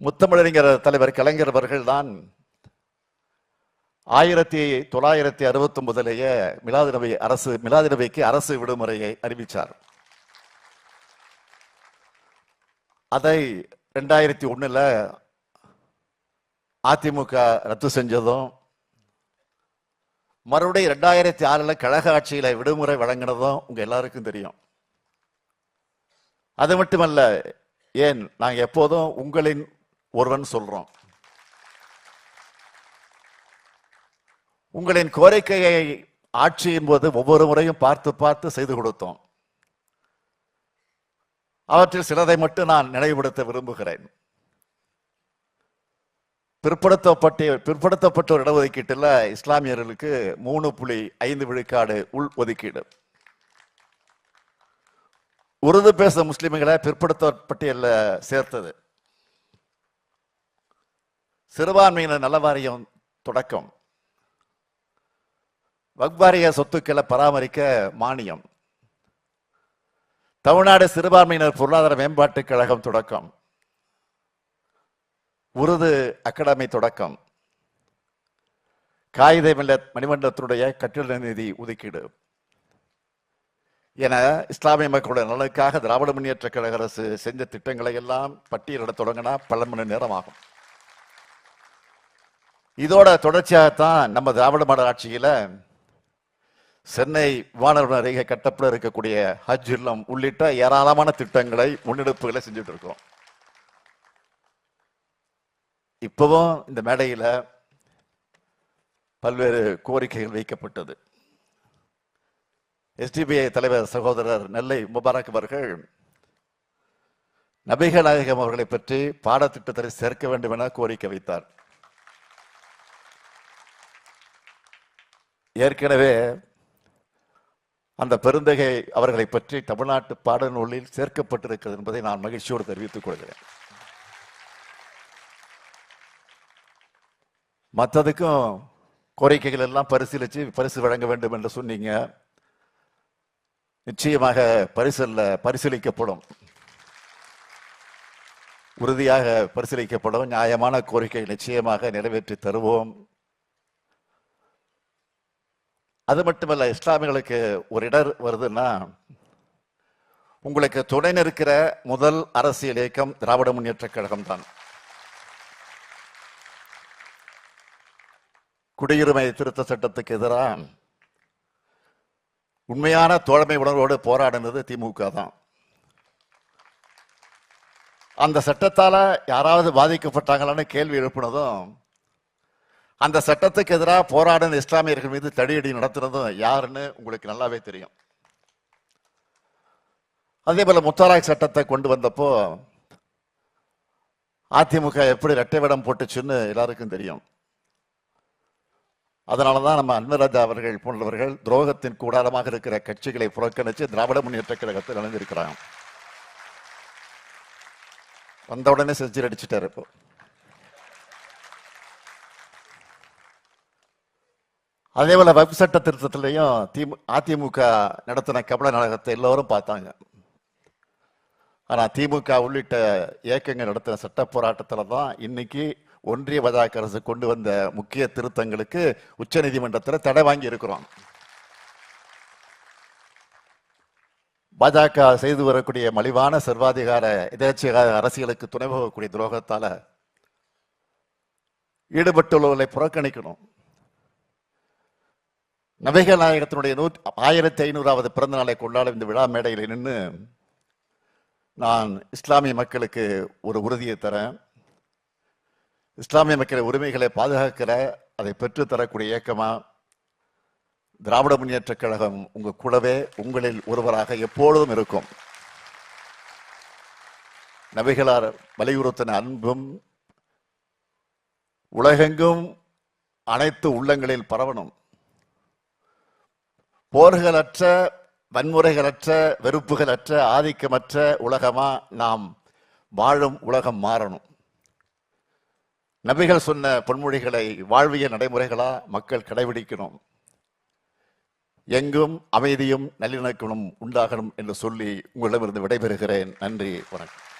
முத்தமிழறிஞர் தலைவர் கலைஞர் அவர்கள் தான் 1969 மிலாது நபிக்கு அரசு விடுமுறையை அறிவித்தார். அதை 2001 அதிமுக ரத்து செஞ்சதும், மறுபடியும் 2006 கழக ஆட்சியில விடுமுறை வழங்கினதும் உங்க எல்லாருக்கும் தெரியும். அது மட்டுமல்ல, ஏன் நாங்க எப்போதும் உங்களின் ஒருவன் சொல்றோம். உங்களின் கோரிக்கையை ஆட்சியின் போது ஒவ்வொரு முறையும் பார்த்து பார்த்து செய்து கொடுத்தோம். அவற்றில் சிலதை மட்டும் நான் நினைவுபடுத்த விரும்புகிறேன். பிற்படுத்தப்பட்டோர் இடஒதுக்கீட்டில் இஸ்லாமியர்களுக்கு 3.5 விழுக்காடு உள் ஒதுக்கீடு. உருது பேசும் முஸ்லிம்களை பிற்படுத்தப்பட்ட பட்டியலில் சேர்த்தது. சிறுபான்மையினர் நல வாரியம் தொடக்கம். வக்பாரிய சொத்துக்களை பராமரிக்க மானியம். தமிழ்நாடு சிறுபான்மையினர் பொருளாதார மேம்பாட்டுக் கழகம் தொடக்கம். உருது அகாடமி தொடக்கம். காயிதே மில்லத் மணிமண்டலத்தினுடைய கட்டிட நிதி ஒதுக்கீடு என இஸ்லாமிய மக்களுடைய நலனுக்காக திராவிட முன்னேற்ற கழக அரசு செஞ்ச திட்டங்களை எல்லாம் பட்டியலிட தொடங்கினா பல மணி நேரம் ஆகும். இதோட தொடர்ச்சியாகத்தான் நம்ம திராவிட மாடல் ஆட்சியில சென்னை விமான அருகே கட்டப்பட இருக்கக்கூடிய ஹஜ் இல்லம் உள்ளிட்ட ஏராளமான திட்டங்களை முன்னெடுப்புகளை செஞ்சுட்டு இருக்கோம். இப்பவும் இந்த மேடையில பல்வேறு கோரிக்கைகள் வைக்கப்பட்டது. எஸ்டிபிஐ தலைவர் சகோதரர் நெல்லை முபாரக் அவர்கள் நபிகள் நாயகம் அவர்களை பற்றி பாடத்திட்டத்தை சேர்க்க வேண்டும் என கோரிக்கை வைத்தார். ஏற்கனவே அந்த பெருந்தகை அவர்களை பற்றி தமிழ்நாட்டு பாடநூலில் சேர்க்கப்பட்டிருக்கிறது என்பதை நான் மகிழ்ச்சியோடு தெரிவித்துக் கொள்கிறேன். மற்றதுக்கும் கோரிக்கைகள் எல்லாம் பரிசு வழங்க வேண்டும் என்று சொன்னீங்க. நிச்சயமாக பரிசீலிக்கப்படும், உறுதியாக பரிசீலிக்கப்படும். நியாயமான கோரிக்கை நிச்சயமாக நிறைவேற்றி தருவோம். அது மட்டுமல்ல, இஸ்லாமியர்களுக்கு ஒரு இடர் வருதுன்னா உங்களுக்கு துணை நிற்கிற முதல் அரசியல் இயக்கம் திராவிட முன்னேற்ற கழகம் தான். குடியுரிமை திருத்த சட்டத்துக்கு எதிராக உண்மையான தோழமை உணர்வோடு போராடினது திமுக தான். அந்த சட்டத்தால யாராவது பாதிக்கப்பட்டாங்களான்னு கேள்வி எழுப்பினதும், அந்த சட்டத்துக்கு எதிராக போராடின இஸ்லாமியர்கள் மீது தடியடி நடத்துனதும் யாருன்னு உங்களுக்கு நல்லாவே தெரியும். அதே போல முத்தலாக் சட்டத்தை கொண்டு வந்தப்போ அதிமுக எப்படி இரட்டை வேடம் போட்டுச்சுன்னு எல்லாருக்கும் தெரியும். அதனாலதான் நம்ம அன்வராஜா அவர்கள் போன்றவர்கள் துரோகத்தின் கூடாரமாக இருக்கிற கட்சிகளை புறக்கணிச்சு திராவிட முன்னேற்ற கழகத்தில் இணைந்திருக்கிறாங்க. வந்த உடனே செஞ்சு அடிச்சுட்டாரு. இப்போ அதே போல வக்ஃப் சட்ட திருத்தத்திலையும் அதிமுக நடத்தின கபட நாடகத்தை எல்லோரும் பார்த்தாங்க. ஆனா திமுக உள்ளிட்ட இயக்கங்கள் நடத்தின சட்ட போராட்டத்துல தான் இன்னைக்கு ஒன்றிய பாஜக அரசு கொண்டு வந்த முக்கிய திருத்தங்களுக்கு உச்ச நீதிமன்றத்தில் தடை வாங்கி இருக்கிறோம். பாஜக செய்து வரக்கூடிய மலிவான சர்வாதிகார எதேச்சையாக அரசியலுக்கு துணை போகக்கூடிய துரோகத்தால ஈடுபட்டுள்ளவர்களை புறக்கணிக்கணும். நபிகள் நாயகத்தினுடைய 1500வது பிறந்த நாளை கொண்டாடும் இந்த விழா மேடையில் நின்று நான் இஸ்லாமிய மக்களுக்கு ஒரு உறுதியை தரேன். இஸ்லாமிய மக்களின் உரிமைகளை பாதுகாக்கிற, அதை பெற்று தரக்கூடிய இயக்கமா திராவிட முன்னேற்ற கழகம் உங்க கூடவே உங்களில் ஒருவராக எப்பொழுதும் இருக்கும். நபிகளார் வலியுறுத்தின அன்பும் உலகெங்கும் அனைத்து உள்ளங்களில் பரவணும். போர்களற்ற, வன்முறைகளற்ற, வெறுப்புகளற்ற, ஆதிக்கமற்ற உலகமா நாம் வாழும் உலகம் மாறணும். நபிகள் சொன்ன பொன்மொழிகளை வாழ்வியல் நடைமுறைகளா மக்கள் கடைபிடிக்கணும். எங்கும் அமைதியும் நல்லிணக்கமும் உண்டாகணும் என்று சொல்லி உங்களிடமிருந்து விடைபெறுகிறேன். நன்றி, வணக்கம்.